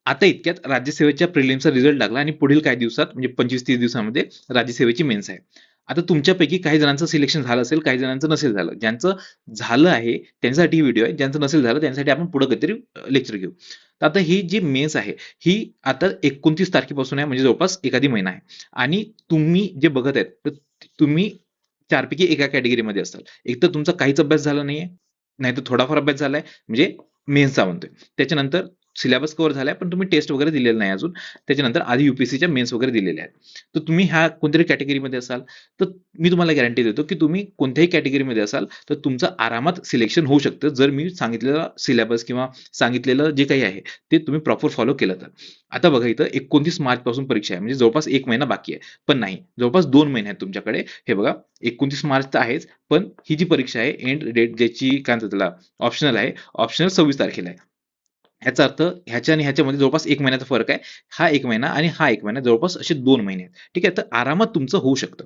आता इतक्यात राज्यसेवेच्या प्रिलिम्सचा रिझल्ट लागला आणि पुढील काही दिवसात म्हणजे 25-30 दिवसामध्ये राज्यसेवेची मेन्स आहे. आता तुमच्यापैकी काही जणांचं सिलेक्शन झालं असेल, काही जणांचं नसेल झालं. ज्यांचं झालं आहे त्यांच्यासाठी ही व्हिडिओ आहे. ज्यांचं नसेल झालं त्यांच्यासाठी आपण पुढे काहीतरी लेक्चर घेऊ. तर आता ही जी मेन्स आहे ही आता 29 तारखेपासून आहे म्हणजे जवळपास एखादी महिना आहे. आणि तुम्ही जे बघत आहेत तर तुम्ही चारपैकी एका कॅटेगरीमध्ये असाल. एक तर तुमचा काहीच अभ्यास झाला नाहीये, नाहीतर थोडाफार अभ्यास झालाय म्हणजे मेन्सचा म्हणतोय. त्याच्यानंतर सिलेबस कव्हर झालाय पण तुम्ही टेस्ट वगैरे दिलेलं नाही अजून. त्याच्यानंतर आधी युपीएससीच्या मेन्स वगैरे दिलेल्या आहेत. तर तुम्ही ह्या कोणत्याही कॅटेगरीमध्ये असाल तर मी तुम्हाला गॅरंटी देतो की तुम्ही कोणत्याही कॅटेगरीमध्ये असाल तर तुमचं आरामात सिलेक्शन होऊ शकतं जर मी सांगितलेलं सिलेबस किंवा सांगितलेलं जे काही आहे ते तुम्ही प्रॉपर फॉलो केलं तर. आता बघा इथं 29 मार्च पासून परीक्षा आहे म्हणजे जवळपास 1 महिना बाकी आहे. पण नाही, जवळपास 2 महिने आहेत तुमच्याकडे. हे बघा 29 मार्च तर आहेच, पण ही जी परीक्षा आहे एंड डेट ज्याची काय म्हणतात त्याला ऑप्शनल आहे, ऑप्शनल 26 तारखेला आहे. ह्याचा अर्थ ह्याच्या आणि ह्याच्यामध्ये जवळपास 1 महिन्याचा फरक आहे. हा 1 महिना आणि हा 1 महिना जवळपास असे 2 महिने आहेत. ठीक आहे. तर आरामात तुमचं होऊ शकतं.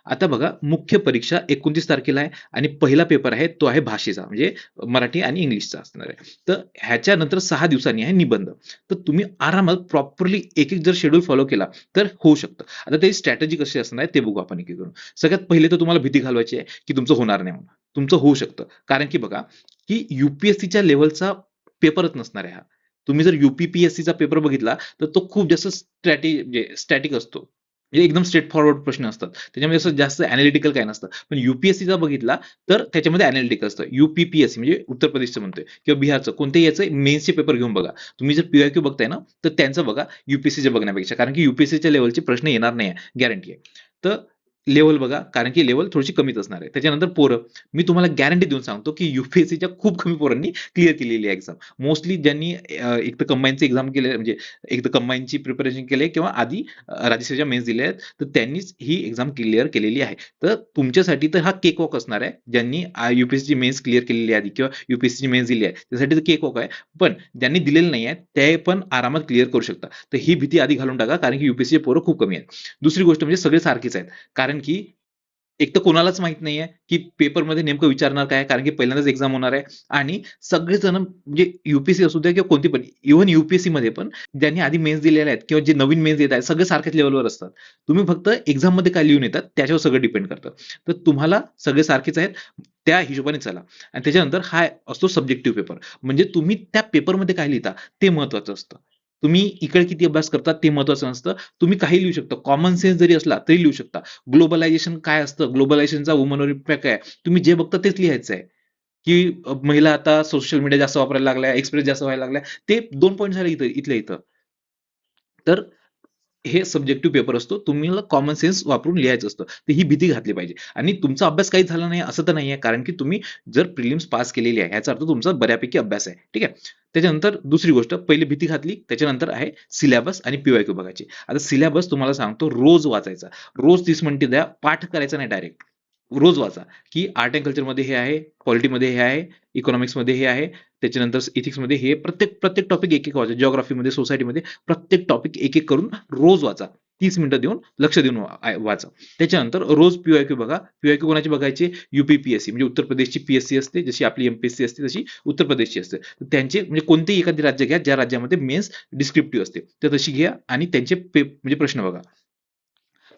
आता बघा मुख्य परीक्षा 29 तारखेला आहे आणि पहिला पेपर आहे तो आहे भाषेचा म्हणजे मराठी आणि इंग्लिशचा असणार आहे. तर ह्याच्यानंतर 6 दिवसांनी आहे निबंध. तर तुम्ही आरामात प्रॉपरली एक-एक जर शेड्यूल फॉलो केला तर होऊ शकतं. आता त्याची स्ट्रॅटेजी कशी असणार आहे ते बघू आपण एक-एक करून. सगळ्यात पहिले तर तुम्हाला भीती घालवायची आहे की तुमचं होणार नाही म्हणून. तुमचं होऊ शकतं. कारण की बघा की यूपीएससीच्या लेव्हलचा पेपरच नसणार आहे हा. तुम्ही जर यूपीपीएससीचा पेपर बघितला तर तो खूप जास्त म्हणजे स्टॅटिक असतो. म्हणजे एकदम स्ट्रेट फॉरवर्ड प्रश्न असतात. त्याच्यामध्ये असं जास्त एनालिटिकल काय नसतं. पण यूपीएससीचा बघितला तर त्याच्यामध्ये एनालिटिकल असतं. यूपीपीएससी म्हणजे उत्तर प्रदेशचं म्हणतोय किंवा बिहारचं कोणत्याही याचं मेन्सचे पेपर घेऊन बघा. तुम्ही जर पीवायक्यू बघताय ना तर त्यांचं बघा यूपीएससीचं बघण्यापेक्षा. कारण की यूपीएससीच्या लेव्हलचे प्रश्न येणार नाही गॅरंटी आहे. तर लेव्हल बघा कारण की लेव्हल थोडीशी कमीच असणार आहे. त्याच्यानंतर पोरं मी तुम्हाला गॅरंटी देऊन सांगतो की यूपीएससीच्या खूप कमी पोरांनी क्लिअर केलेली आहे एक्झाम. मोस्टली ज्यांनी एक तर कंबाईनची एक्झाम केली म्हणजे एक तर कंबाईनची प्रिपरेशन केली किंवा आधी राज्यसेवेच्या मेन्स दिल्या आहेत, तर त्यांनीच ही एक्झाम क्लिअर केलेली आहे. तर तुमच्यासाठी तर हा केक वॉक असणार आहे. ज्यांनी यूपीएससीची मेन्स क्लिअर केलेली आहे आधी किंवा यूपीएससीची मेन्स दिली आहे, त्यासाठी तर केक वॉक आहे. पण ज्यांनी दिलेलं नाही आहे, ते पण आरामात क्लिअर करू शकता. तर ही भीती आधी घालून टाका कारण की यूपीएससीचे पोरं खूप कमी आहेत. दुसरी गोष्ट म्हणजे सगळे सारखेच आहेत. कारण की एक तर कोणालाच माहित नाहीये, की पेपरमध्ये नेमकं विचारणार काय? कारण की पहिल्यांदाच एक्झाम होणार आहे आणि सगळेजण म्हणजे यूपीएससी असू द्या किंवा कोणती पण इव्हन यूपीएससीमध्ये पण ज्यांनी आधी मेन्स दिलेल्या आहेत किंवा जे नवीन मेन्स देत आहेत, सगळे सारख्याच लेव्हलवर असतात. तुम्ही फक्त एक्झाममध्ये काय लिहून येतात त्याच्यावर सगळं डिपेंड करतं. तर तुम्हाला सगळे सारखेच आहेत, त्या हिशोबाने चला. आणि त्याच्यानंतर हा असतो सब्जेक्टिव्ह पेपर. म्हणजे तुम्ही त्या पेपरमध्ये काय लिहिता ते महत्त्वाचं असतं. तुम्ही इकडे किती अभ्यास करता ते महत्त्वाचं नसतं. तुम्ही काहीही लिहू शकता. कॉमन सेन्स जरी असला तरी लिहू शकता. ग्लोबलायझेशन काय असतं? ग्लोबलायझेशनचा वुमनवर इम्पॅक्ट काय? तुम्ही जे बघता तेच लिहायचं आहे. की महिला आता सोशल मीडिया जास्त वापरायला लागल्या, एक्सप्रेस जास्त व्हायला लागल्या. ते 2 पॉइंट झाले इथं इथल्या इथं. तर हे सब्जेक्टिव्ह पेपर असतो. तुम्हाला कॉमन सेन्स वापरून लिहायचं असतं. तर ही भीती घातली पाहिजे. आणि तुमचा अभ्यास काही झाला नाही असं तर नाहीये. कारण की तुम्ही जर प्रिलिम्स पास केलेली आहे, याचा अर्थ तुमचा बऱ्यापैकी अभ्यास आहे. ठीक आहे. त्याच्यानंतर दुसरी गोष्ट पहिली भीती घातली, त्याच्यानंतर आहे सिलेबस आणि पीवायक्यू बघायची. आता सिलेबस तुम्हाला सांगतो रोज वाचायचा. रोज 30 मिनिटे द्या. पाठ करायचा नाही डायरेक्ट. रोज वाचा, की आर्ट एंड कल्चरमध्ये हे आहे, पॉलिटीमध्ये हे आहे, इकॉनॉमिक्समध्ये हे आहे, त्याच्यानंतर इथिक्समध्ये हे प्रत्येक प्रत्येक टॉपिक एक-एक वाचा. जिओग्राफीमध्ये, सोसायटीमध्ये प्रत्येक टॉपिक एक-एक करून रोज वाचा. 30 मिनिटं देऊन लक्ष देऊन वाचा. त्याच्यानंतर रोज पीवायक्यू बघा. पीवायक्यू कोणाचे बघायचे? यूपी-पीएससी म्हणजे उत्तर प्रदेशची पीएससी असते, जशी आपली एमपीएससी असते तशी उत्तर प्रदेशची असते. तर त्यांचे म्हणजे कोणतेही एखादी राज्य घ्या, ज्या राज्यामध्ये मेन्स डिस्क्रिप्टिव्ह असते. तर तशी घ्या आणि त्यांचे म्हणजे प्रश्न बघा.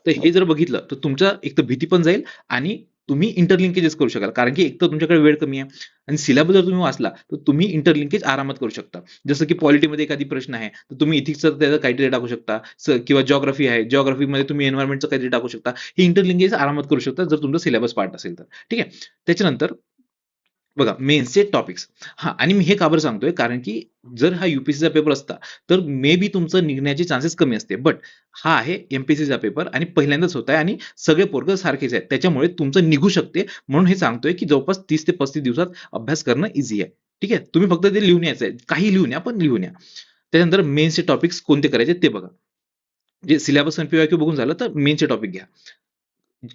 तर हे जर बघितलं तर तुमचा एक तर भीती पण जाईल आणि तुम्ही इंटरलिंकेजेस करू शकाल. कारण की एक तर तुमच्याकडे वेळ कमी आहे आणि सिलेबस जर तुम्ही वाचला, तर तुम्ही इंटरलिंकेज आरामात करू शकता. जसं की पॉलिटीमध्ये एखादी प्रश्न आहे, तर तुम्ही इथिक्सचं त्याचं काहीतरी टाकू शकता. किंवा जिओग्राफी आहे, जिओग्राफीमध्ये तुम्ही एन्व्हायर्नमेंटचं काहीतरी टाकू शकता. ही इंटरलिंकेज आरामात करू शकता जर तुमचा सिलेबस पार्ट असेल तर. ठीक आहे. त्याच्यानंतर बघा मेन्सचे टॉपिक्स हां आणि मी हे का बरं सांगतोय कारण की जर हा यूपीएससीचा पेपर असता, तर मे बी तुमचं निघण्याचे चान्सेस कमी असते. बट हा आहे एमपीएससीचा पेपर आणि पहिल्यांदाच होत आहे आणि सगळे पोरगं सारखेच आहेत. त्याच्यामुळे तुमचं निघू शकते. म्हणून हे सांगतोय की जवळपास 30 ते 35 दिवसात अभ्यास करणं ईझी आहे. ठीक आहे. तुम्ही फक्त ते लिहून यायचं आहे. काही लिहून या, पण लिहून या. त्याच्यानंतर मेन्सचे टॉपिक्स कोणते करायचे ते बघा. जे सिलेबस आणि पीवायक्यू बघून झालं, तर मेन्सचे टॉपिक घ्या.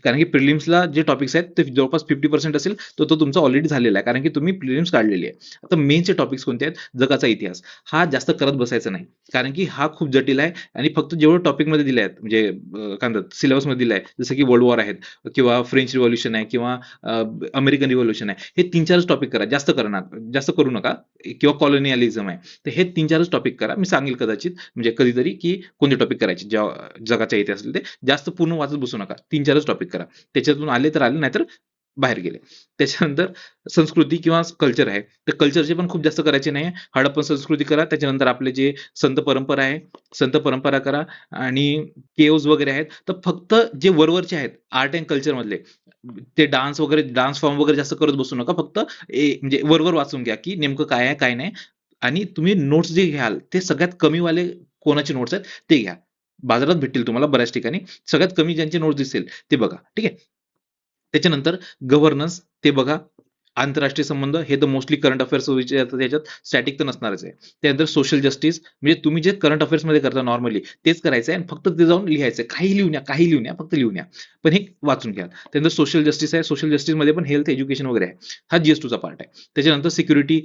कारण की प्रिलिम्सला जे टॉपिक्स आहेत ते जवळपास 50% असेल, तर तो तुमचा ऑलरेडी झालेला आहे. कारण की तुम्ही प्रिलिम्स काढलेली आहे. आता मेनचे टॉपिक्स कोणते आहेत? जगाचा इतिहास. हा जास्त करत बसायचा नाही. कारण की हा खूप जटिल आहे आणि फक्त जेवढं टॉपिकमध्ये दिले आहेत म्हणजे काय म्हणतात सिलेबसमध्ये दिलं आहे, जसं की वर्ल्ड वॉर आहेत किंवा फ्रेंच रिव्होल्यूशन आहे किंवा अमेरिकन रिव्होल्यूशन आहे. हे 3-4च टॉपिक करा. जास्त करू नका किंवा कॉलोनियलिझम आहे. तर हे 3-4च टॉपिक करा. मी सांगेल कदाचित म्हणजे कधीतरी की कोणते टॉपिक करायचे जेव्हा जगाचा इतिहास असेल ते. जास्त पूर्ण वाचत बसू नका. 3-4च टॉपिक करा. त्याच्यातून आले तर आले, नाहीतर बाहेर गेले. त्याच्यानंतर संस्कृती किंवा कल्चर आहे. तर कल्चरचे पण खूप जास्त करायचे नाही. हडप्पन संस्कृती करा. त्याच्यानंतर आपले जे संत परंपरा आहे, संत परंपरा करा आणि केव्हज वगैरे आहेत. तर फक्त जे वरवरचे आहेत आर्ट अँड कल्चर मधले ते डान्स वगैरे, डान्स फॉर्म वगैरे जास्त करत बसू नका. फक्त म्हणजे वरवर वाचून घ्या, की नेमकं काय आहे, काय नाही. आणि तुम्ही नोट्स जे घ्याल ते सगळ्यात कमीवाले कोणाचे नोट्स आहेत ते घ्या. बाजारात भेटतील तुम्हाला बऱ्याच ठिकाणी. सगळ्यात कमी ज्यांचे नोट्स दिसेल ते बघा. ठीक आहे. त्याच्यानंतर गव्हर्नन्स ते बघा. आंतरराष्ट्रीय संबंध हे तर मोस्टली करंट अफेअर्स विचारतात त्याच्यात स्टॅटिक तर नसणारच आहे. त्यानंतर सोशल जस्टिस म्हणजे तुम्ही जे करंट अफेअर्स मध्ये करता नॉर्मली तेच करायचं आहे आणि फक्त ते जाऊन लिहायचं. काही लिहून या, काही लिहून या, फक्त लिहून या. पण हे वाचून घ्या. त्यानंतर सोशल जस्टिस आहे. सोशल जस्टिस मध्ये पण हेल्थ, एज्युकेशन वगैरे आहे. हा जीएस2 चा पार्ट आहे. त्याच्यानंतर सिक्युरिटी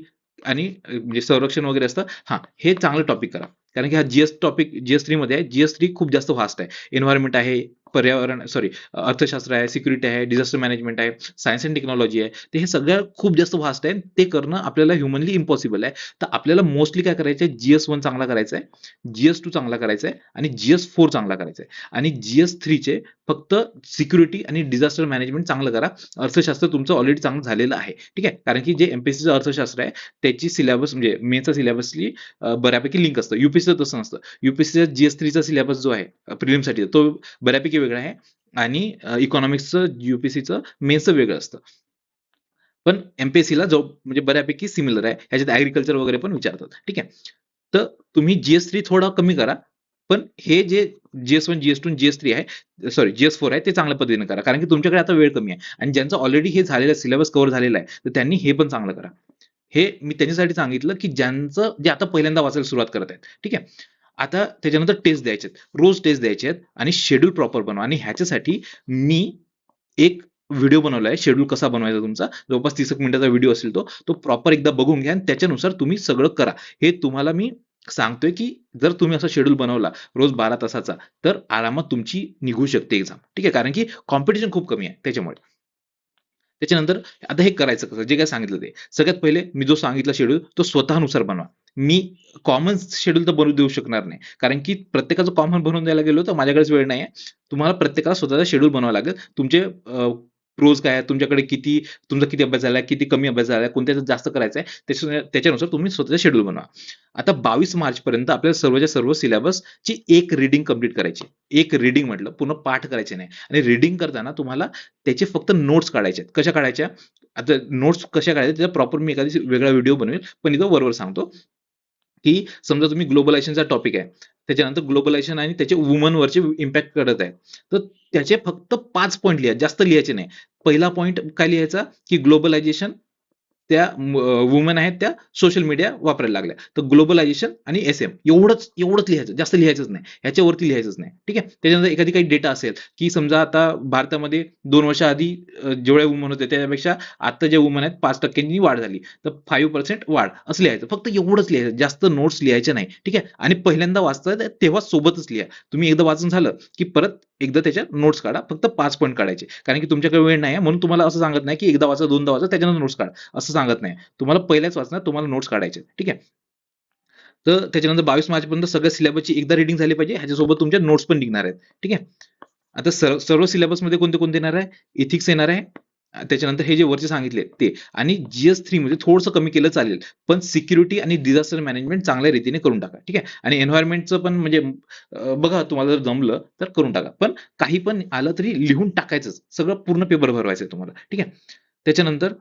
आणि म्हणजे संरक्षण वगैरे असतं. हा हे चांगलं टॉपिक करा. कारण की हा जीएस3 मध्ये आहे. जीएस3 खूप जास्त फास्ट आहे. एन्व्हायरमेंट आहे, पर्यावरण सॉरी अर्थशास्त्र आहे, सिक्युरिटी आहे, डिझास्टर मॅनेजमेंट आहे, सायन्स अँड टेक्नॉलॉजी आहे. तर हे सगळं खूप जास्त फास्ट आहे. ते करणं आपल्याला ह्युमनली इम्पॉसिबल आहे. तर आपल्याला मोस्टली काय करायचं आहे, जीएस1 चांगला करायचा आहे, जीएस2 चांगला करायचा आहे आणि जीएस4 चांगला करायचा आहे. आणि जीएस3 चे फक्त सिक्युरिटी आणि डिझास्टर मॅनेजमेंट चांगलं करा. अर्थशास्त्र तुमचं ऑलरेडी चांगलं झालेलं आहे. ठीक आहे. कारण की जे एमपीएससीचं अर्थशास्त्र आहे त्याची सिलेबस म्हणजे मेनचा सिलेबसली बऱ्यापैकी लिंक असतं. युपीएससीचं तसं नसतं. युपीएससीचा जीएस3चा सिलेबस जो आहे प्रिलिमसाठी तो बऱ्यापैकी वेगळं आहे आणि इकॉनॉमिक्सचं यूपीएससीचं मेन्सचं वेगळं असतं. पण एमपीएससीला जो म्हणजे बऱ्यापैकी सिमिलर आहे. ह्याच्यात ऍग्रीकल्चर वगैरे पण विचारतात. ठीक आहे. तर तुम्ही जीएस3 थोडा कमी करा. पण हे जे जीएस1, जीएस2, जीएस3 आहे, सॉरी जीएस4 आहे ते चांगल्या पद्धतीने करा. कारण की तुमच्याकडे आता वेळ कमी आहे आणि ज्यांचं ऑलरेडी हे झालेलं सिलेबस कव्हर झालेला आहे, तर त्यांनी हे पण चांगलं करा. हे मी त्यांच्यासाठी सांगितलं, की ज्यांचं जे आता पहिल्यांदा वाचायला सुरुवात करत आहेत. ठीक आहे. आता त्याच्यानंतर टेस्ट द्यायचे आहेत. रोज टेस्ट द्यायचे आहेत आणि शेड्यूल प्रॉपर बनवा आणि ह्याच्यासाठी मी एक व्हिडिओ बनवलाय शेड्यूल कसा बनवायचा तुमचा. जवळपास 30 मिनिटाचा व्हिडिओ असेल तो. तो प्रॉपर एकदा बघून घ्या आणि त्याच्यानुसार तुम्ही सगळं करा. हे तुम्हाला मी सांगतोय, की जर तुम्ही असा शेड्यूल बनवला रोज 12 तासाचा, तर आरामात तुमची निघू शकते एक्झाम. ठीक आहे. कारण की कॉम्पिटिशन खूप कमी आहे त्याच्यामुळे. त्याच्यानंतर आता हे करायचं कसं? जे काही सांगितलं ते. सगळ्यात पहिले मी जो सांगितला शेड्यूल तो स्वतःनुसार बनवा. मी कॉमन शेड्यूल तर बनवू देऊ शकणार नाही. कारण की प्रत्येकाचं कॉमन बनवून द्यायला गेलो तर माझ्याकडेच वेळ नाहीये. तुम्हाला प्रत्येकाला स्वतःचा शेड्यूल बनवावा लागेल. तुमचे प्रोज काय आहेत, तुमच्याकडे तुमचा किती अभ्यास झालाय, किती कमी अभ्यास झालाय, कोणत्याचा जास्त करायचा आहे, त्याच्यानुसार तुम्ही स्वतःचा शेड्यूल बनवा. आता 22 मार्चपर्यंत आपल्याला सर्वच्या सर्व सिलेबसची एक रीडिंग कंप्लीट करायची. एक रीडिंग म्हटलं, पूर्ण पाठ करायचे नाही आणि रीडिंग करताना तुम्हाला त्याचे फक्त नोट्स काढायचे आहेत. कशा काढायच्या? आता नोट्स कशा काढायच्या त्याचा प्रॉपर मी एखादा वेगळा व्हिडिओ बनवेल. पण इथं वरवर सांगतो, की समजा तुम्ही ग्लोबलायझेशनचा टॉपिक आहे. त्याच्यानंतर ग्लोबलायझेशन आणि त्याचे वुमनवरचे इम्पॅक्ट करत आहे. तर त्याचे फक्त 5 पॉइंट लिहा, जास्त लिहायचे नाही. पहिला पॉइंट काय लिहायचा, की ग्लोबलायझेशन त्या वुमन आहेत त्या सोशल मीडिया वापरायला लागल्या. तर ग्लोबलायझेशन आणि एसएम एवढंच लिहायचं. जास्त लिहायचंच नाही. ह्याच्यावरती लिहायचंच नाही. ठीक आहे. त्याच्यानंतर एखादी काही डेटा असेल, की समजा आता भारतामध्ये 2 वर्षाआधी जेवढ्या वुमन होत्या त्याच्यापेक्षा आता ज्या वुमन आहेत 5% वाढ झाली. तर 5% वाढ असं लिहायचं. फक्त एवढंच लिहायचं. जास्त नोट्स लिहायचे नाही. ठीक आहे. आणि पहिल्यांदा वाचताय तेव्हा सोबतच लिहा. तुम्ही एकदा वाचून झालं, की परत एकदा त्याच्या नोट्स काढा. फक्त 5 पॉइंट काढायचे. कारण की तुमच्याकडे वेळ नाही आहे म्हणून तुम्हाला असं सांगत नाही, की एकदा वाचा, दोनदा वाचा त्याच्यानंतर नोट्स काढा. असं सांगत नाही. तुम्हाला पहिल्याच वाचनात तुम्हाला नोट्स काढायचे. ठीक आहे. तर त्याच्यानंतर 22 मार्चपर्यंत सगळ्या सिलेबसची एकदा रीडिंग झाली पाहिजे. ह्याच्यासोबत तुमच्या नोट्स पण निघणार आहेत. ठीक आहे. आता सर्व सिलेबसमध्ये कोणते येणार आहे? इथिक्स येणार आहे. त्याच्यानंतर हे जे वरचे सांगितले ते आणि जीएस3 मध्ये थोडंसं कमी केलं चालेल. पण सिक्युरिटी आणि डिझास्टर मॅनेजमेंट चांगल्या रीतीने करून टाका. ठीक आहे. आणि एन्व्हायर्नमेंटचं पण म्हणजे बघा तुम्हाला जर जमलं तर करून टाका. पण काही पण आलं तरी लिहून टाकायचंच. सगळं पूर्ण पेपर भरवायचं तुम्हाला. ठीक आहे. त्याच्यानंतर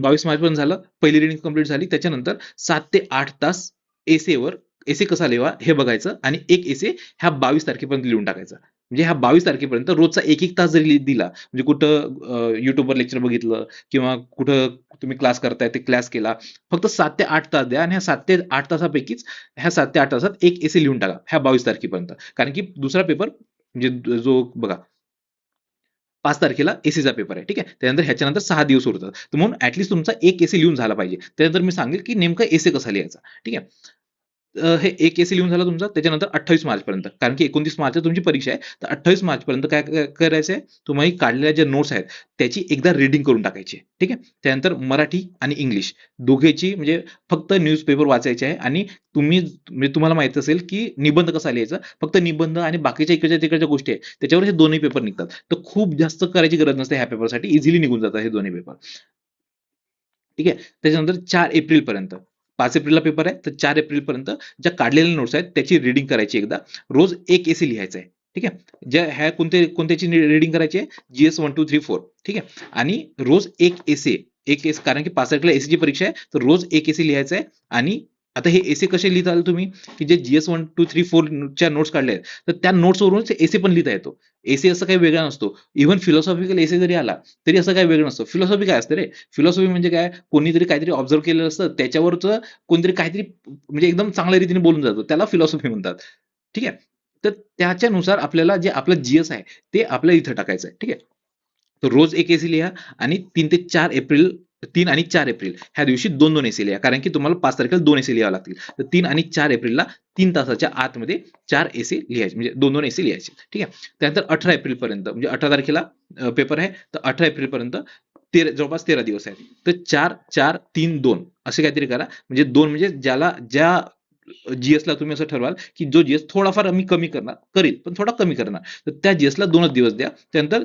22 मार्चपर्यंत झालं. पहिली रीडिंग कंप्लीट झाली. त्याच्यानंतर 7 ते 8 तास एसेवर एसे कसा लिहावा हे बघायचं आणि एक एसे ह्या 22 तारखेपर्यंत लिहून टाकायचा. म्हणजे ह्या 22 तारखेपर्यंत रोजचा 1-1 तास जरी दिला, म्हणजे कुठं YouTubeवर लेक्चर बघितलं किंवा कुठं तुम्ही क्लास करताय ते क्लास केला. फक्त 7 ते 8 तास द्या आणि ह्या 7 ते 8 तासापैकीच ह्या 7 ते 8 तासात एक एसे लिहून टाका ह्या 22 तारखेपर्यंत. कारण की दुसरा पेपर म्हणजे जो बघा 5 तारखेला एसीचा पेपर आहे. ठीक आहे. त्यानंतर ह्याच्यानंतर 6 दिवस उरतात. तर म्हणून ऍटलीस्ट तुमचा एक एसी लिहून झाला पाहिजे. त्यानंतर मी सांगेल की नेमका एसे कसा लिहायचा. ठीक आहे. हे एक एसे लिहून झालं तुमचा. त्याच्यानंतर 28 मार्चपर्यंत, कारण की 29 मार्चला तुमची परीक्षा आहे. तर 28 मार्चपर्यंत काय करायचं आहे, तुम्ही काढलेल्या ज्या नोट्स आहेत त्याची एकदा रीडिंग करून टाकायची आहे. ठीक आहे. त्यानंतर मराठी आणि इंग्लिश दोघेची म्हणजे फक्त न्यूजपेपर वाचायचे आहे. आणि म्हणजे तुम्हाला माहित असेल की निबंध कसा लिहायचा, फक्त निबंध आणि बाकीच्या इकडच्या तिकडच्या गोष्टी आहेत त्याच्यावर हे दोन्ही पेपर निघतात. तर खूप जास्त करायची गरज नसते ह्या पेपरसाठी, इझिली निघून जातात हे दोन्ही पेपर. ठीक आहे. त्याच्यानंतर 4 एप्रिल पर्यंत, 5 एप्रिलला पेपर आहे, तर 4 एप्रिल पर्यंत ज्या काढलेल्या नोट्स आहेत त्याची रीडिंग करायची एकदा. रोज एक एसे लिहायचा आहे. ठीक आहे. ज्या ह्या कोणत्याची रीडिंग करायची आहे, जीएस 1 2 3 4. ठीक आहे. आणि रोज एक एस, कारण की 5 तारखेला एसीची परीक्षा आहे, तर रोज एक एसे लिहायचा आहे. आणि आता हे एसे कसे लिहिताल तुम्ही, की जे जीएस 1 2 3 4 च्या नोट्स काढल्या आहेत, तर त्या नोट्सवरून एसे पण लिहिता येतो. एसे असं काही वेगळा नसतो. इव्हन फिलॉसॉफिकल एसे जरी आला तरी असं काही वेगळं नसतं. फिलॉसॉफी काय असतं रे? फिलॉसॉफी म्हणजे काय, कोणीतरी काहीतरी ऑब्झर्व्ह केलेलं असतं, त्याच्यावरच कोणतरी काहीतरी म्हणजे एकदम चांगल्या रीतीने बोलून जातो, त्याला फिलॉसॉफी म्हणतात. ठीक आहे. तर त्याच्यानुसार आपल्याला जे आपलं जीएस आहे ते आपल्या इथं टाकायचं आहे. ठीक आहे. तर रोज एक एसे लिहा. आणि 3 आणि 4 एप्रिल ह्या दिवशी 2-2 एसे लिहा, कारण की तुम्हाला 5 तारखेला 2 एसे लिहावे लागतील. तर 3 आणि 4 एप्रिलला 3 तासाच्या आतमध्ये 4 एसे लिहायचे, म्हणजे 2-2 एसे लिहायचे. ठीक आहे. त्यानंतर 18 एप्रिल पर्यंत, म्हणजे 18 तारखेला पेपर आहे, तर 18 एप्रिल पर्यंत जवळपास 13 दिवस आहेत. तर 4-4-3-2 असे काहीतरी करा. म्हणजे 2 म्हणजे ज्या जीएसला तुम्ही असं ठरवाल की जो जीएस थोडाफार मी कमी करील, पण थोडा कमी करणार, तर त्या जीएसला 2च दिवस द्या. त्यानंतर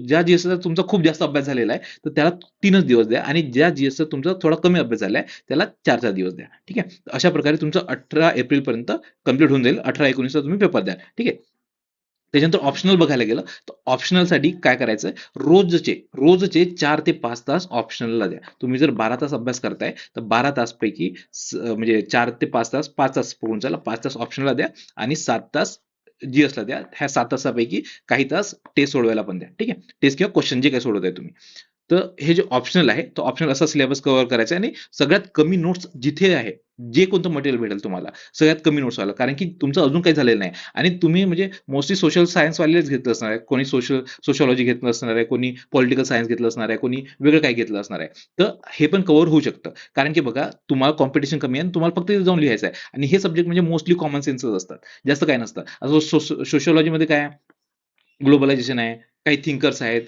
ज्या जीएसचा तुमचा खूप जास्त अभ्यास झालेला आहे, तर त्याला 3च दिवस द्या. आणि ज्या जीएसचा तुमचा थोडा कमी अभ्यास झाला आहे त्याला 4 दिवस द्या. ठीक आहे. अशा प्रकारे तुमचं 18 एप्रिल पर्यंत कंप्लीट होऊन जाईल. 18-19 तुम्ही पेपर द्या. ठीक आहे. त्याच्यानंतर ऑप्शनल बघायला गेलं तर ऑप्शनलसाठी काय करायचं, रोजचे 4 ते 5 तास ऑप्शनलला द्या. तुम्ही जर 12 तास अभ्यास करताय तर 12 तास पैकी म्हणजे 4 ते 5 तास, 5 तास पकडून चला, 5 तास ऑप्शनलला द्या. आणि 7 तास जीएसला द्या. ह्या 7 तासापैकी काही तास टेस्ट सोडवायला पण द्या. ठीक आहे. टेस्ट किंवा क्वेश्चन जे काही सोडवताय तुम्ही. तर हे जे ऑप्शनल आहे, तो ऑप्शनल असा सिलेबस कव्हर करायचा आहे. आणि सगळ्यात कमी नोट्स जिथे आहे, जे कोणतं मटेरियल भेटेल तुम्हाला सगळ्यात कमी नोट्स वाला, कारण की तुमचं अजून काही झालेलं नाही. आणि तुम्ही म्हणजे मोस्टली सोशल सायन्स वालेच घेतलं असणार आहे. कोणी सोशॉलॉजी घेतलं असणार आहे, कोणी पॉलिटिकल सायन्स घेतलं असणार आहे, कोणी वेगळं काही घेतलं असणार आहे. तर हे पण कव्हर होऊ शकतं, कारण की बघा तुम्हाला कॉम्पिटिशन कमी आहे आणि तुम्हाला फक्त इथे जाऊन लिहायचं आहे. आणि हे सब्जेक्ट म्हणजे मोस्टली कॉमन सेन्सच असतात, जास्त काय नसतं. आता सोशॉलॉजीमध्ये काय आहे, ग्लोबलायझेशन आहे, काही थिंकर्स आहेत,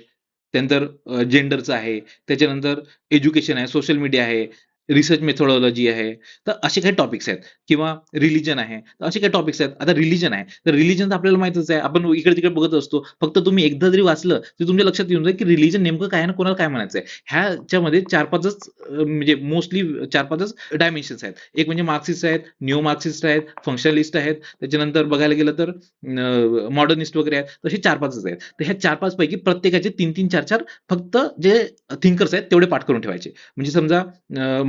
त्यानंतर जेंडरचं आहे, त्याच्यानंतर एज्युकेशन आहे, सोशल मीडिया आहे, रिसर्च मेथोडॉलॉजी आहे. तर असे काही टॉपिक्स आहेत. किंवा रिलिजन आहे, तर असे काही टॉपिक्स आहेत. आता रिलिजन आहे, तर रिलिजन तर आपल्याला माहितच आहे, आपण इकडे तिकडे बघत असतो. फक्त तुम्ही एकदा जरी वाचलं तर तुमच्या लक्षात येऊन जाईल की रिलिजन नेमकं काय आणि कोणाला काय म्हणायचं आहे. ह्याच्यामध्ये 4-5च म्हणजे मोस्टली 4-5च डायमेन्शन्स आहेत. एक म्हणजे मार्क्सिस्ट आहेत, निओ मार्क्सिस्ट आहेत, फंक्शनलिस्ट आहेत, त्याच्यानंतर बघायला गेलं तर मॉडर्निस्ट वगैरे आहेत. तसे 4-5च आहेत. तर ह्या 4-5 पैकी प्रत्येकाचे 3-3 4-4 फक्त जे थिंकर्स आहेत तेवढे पाठ करून ठेवायचे. म्हणजे समजा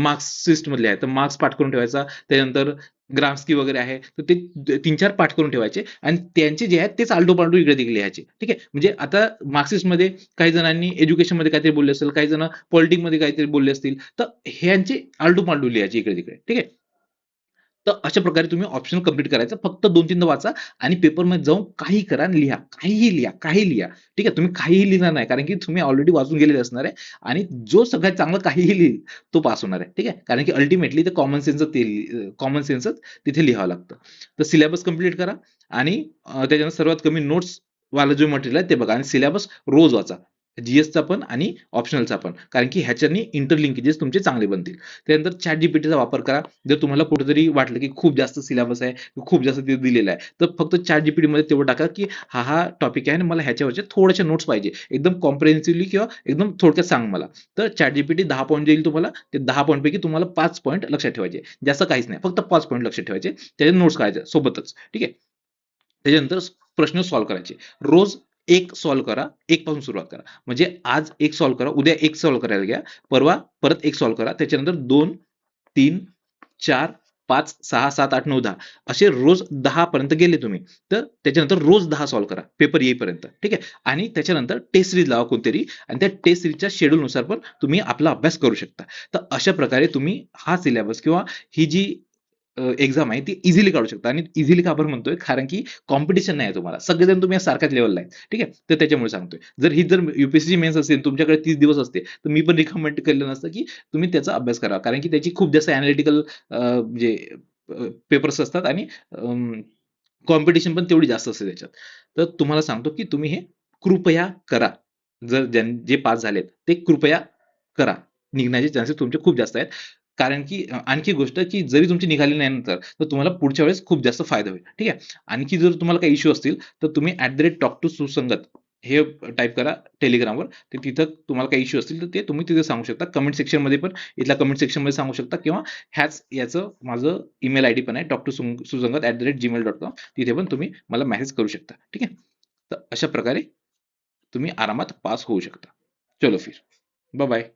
मार्क्सिस्ट मधले आहे तर मार्क्स पाठ करून ठेवायचा. त्यानंतर ग्राम्स्की वगैरे आहे, तर ते 3-4 पाठ करून ठेवायचे. आणि त्यांचे जे आहेत तेच आलटो-पालटो इकडे-तिकडे लिहायचे. ठीक आहे. म्हणजे आता मार्क्सिस्टमध्ये काही जणांनी एज्युकेशनमध्ये काहीतरी बोलले असेल, काही जण पॉलिटिक्समध्ये काहीतरी बोलले असतील, तर ह्यांचे आलटो-पालटो लिहायचे इकडे-तिकडे. ठीक आहे. तर अशा प्रकारे तुम्ही ऑप्शनल कंप्लीट करायचं. फक्त 2-3दा वाचा आणि पेपरमध्ये जाऊन काही करा आणि लिहा. काहीही लिहा, काही लिहा. ठीक आहे. तुम्ही काहीही लिहिणार नाही, कारण की तुम्ही ऑलरेडी वाचून गेलेले असणार आहे. आणि जो सगळ्यात चांगलं काहीही लिहिल तो पास होणार आहे. ठीक आहे. कारण की अल्टिमेटली ते कॉमन सेन्सच तिथे लिहावं लागतं. तर सिलेबस कंप्लीट करा. आणि त्याच्यानंतर सर्वात कमी नोट्स वाला जो मटेरियल आहे ते बघा. आणि सिलेबस रोज वाचा. जीएसचा पण आणि ऑप्शनलचा पण, कारण की ह्याच्यानी इंटरलिंकेजेस तुमचे चांगले बनतील. त्यानंतर चॅट जीपीटीचा वापर करा. जर तुम्हाला कुठेतरी वाटलं की खूप जास्त सिलेबस आहे, खूप जास्त ते दिलेलं आहे, तर फक्त चॅट जीपीटी मध्ये तेवढं टाका की हा टॉपिक आहे आणि मला ह्याच्यावरचे थोड्याशा नोट्स पाहिजे, एकदम कॉम्प्रिहेन्सिव्हली किंवा एकदम थोडक्यात सांग मला. तर चॅट जीपीटी 10 पॉईंट देईल तुम्हाला. ते 10 पॉईंट पैकी तुम्हाला 5 पॉईंट लक्षात ठेवायचे, जास्त काहीच नाही, फक्त 5 पॉईंट लक्षात ठेवायचे, त्याचे नोट्स काढायचे सोबतच. ठीक आहे. त्याच्यानंतर प्रश्न सॉल्व्ह करायचे. रोज एक सॉल्व्ह करा, एक पासून सुरुवात करा. म्हणजे आज एक सॉल्व्ह करा, उद्या एक सॉल्व्ह करायला घ्या, परवा परत एक सॉल्व्ह करा, त्याच्यानंतर 2, 3, 4, 5, 6, 7, 8, 9, 10 असे रोज 10 पर्यंत गेले तुम्ही, तर त्याच्यानंतर रोज 10 सॉल्व्ह करा पेपर येईपर्यंत. ठीक आहे. आणि त्याच्यानंतर टेस्ट सिरीज लावा कोणतरी, आणि त्या टेस्ट सिरीजच्या शेड्यूलनुसार पण तुम्ही आपला अभ्यास करू शकता. तर अशा प्रकारे तुम्ही हा सिलेबस किंवा ही जी एक्झाम आहे ती इझिली काढू शकता. आणि इझिली का बरं म्हणतोय, कारण की कॉम्पिटिशन नाही आहे तुम्हाला. सगळेजण तुम्ही सारख्याच लेव्हलला आहे. ठीक आहे. तर त्याच्यामुळे सांगतोय. जर युपीएससीची मेन्स असेल, तुमच्याकडे 30 दिवस असते, तर मी पण रिकमेंड केलं नसतं की तुम्ही त्याचा अभ्यास करा. कारण की त्याची खूप जास्त एनालिटिकल म्हणजे पेपर्स असतात आणि कॉम्पिटिशन पण तेवढी जास्त असते त्याच्यात. तर तुम्हाला सांगतो की तुम्ही हे कृपया करा. जे पास झालेत ते कृपया करा. निघण्याचे चान्सेस तुमचे खूप जास्त आहेत. कारण की आणखी गोष्ट की जरी तुमची निघाली नाही नंतर, तर तुम्हाला पुढच्या वेळेस खूप जास्त फायदा होईल. ठीक आहे. आणखी जर तुम्हाला काही इश्यू असतील, तर तुम्ही @talk to सुसंगत हे टाइप करा Telegramवर. तर तिथं तुम्हाला काही इश्यू असतील, तर ते तुम्ही तिथे सांगू शकता. कमेंट सेक्शनमध्ये पण इथल्या कमेंट सेक्शनमध्ये सांगू शकता किंवा याचं माझं ईमेल आयडी पण आहे talktosusangat@gmail.com. तिथे पण तुम्ही मला मेसेज करू शकता. ठीक आहे. तर अशा प्रकारे तुम्ही आरामात पास होऊ शकता. चलो फिर. Bye bye.